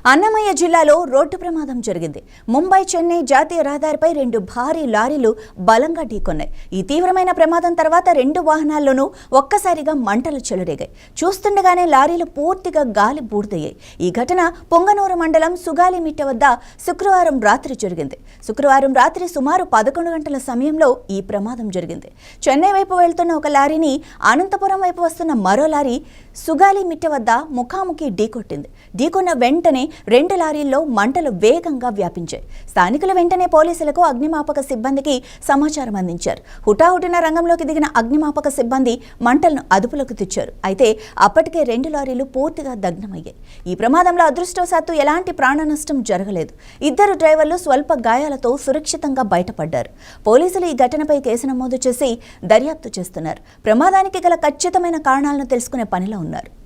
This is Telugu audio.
అన్నమయ్య జిల్లాలో రోడ్డు ప్రమాదం జరిగింది. ముంబై చెన్నై జాతీయ రహదారిపై రెండు భారీ లారీలు బలంగా ఢీకొన్నాయి. ఈ తీవ్రమైన ప్రమాదం తర్వాత రెండు వాహనాల్లోనూ ఒక్కసారిగా మంటలు చెలరేగాయి. చూస్తుండగానే లారీలు పూర్తిగా గాలి బూడిదయ్యాయి. ఈ ఘటన పొంగనూరు మండలం సుగాలిమిట్ట వద్ద శుక్రవారం రాత్రి జరిగింది. శుక్రవారం రాత్రి సుమారు 11 గంటల సమయంలో ఈ ప్రమాదం జరిగింది. చెన్నై వైపు వెళ్తున్న ఒక లారీని అనంతపురం వైపు వస్తున్న మరో లారీ సుగాలిమిట్ట వద్ద ముఖాముఖి ఢీకొట్టింది. ఢీకొన్న వెంటనే రెండు లారీల్లో మంటలు వేగంగా వ్యాపించాయి. స్థానికులు వెంటనే పోలీసులకు అగ్నిమాపక సిబ్బందికి సమాచారం అందించారు. హుటాహుటిన రంగంలోకి దిగిన అగ్నిమాపక సిబ్బంది మంటలను అదుపులోకి తెచ్చారు. అయితే అప్పటికే రెండు లారీలు పూర్తిగా దగ్ధమయ్యాయి. ఈ ప్రమాదంలో అదృష్టవశాత్తు ఎలాంటి ప్రాణ నష్టం జరగలేదు. ఇద్దరు డ్రైవర్లు స్వల్ప గాయాలతో సురక్షితంగా బయటపడ్డారు. పోలీసులు ఈ ఘటనపై కేసు నమోదు చేసి దర్యాప్తు చేస్తున్నారు. ప్రమాదానికి గల ఖచ్చితమైన కారణాలను తెలుసుకునే పనిలో ఉన్నారు.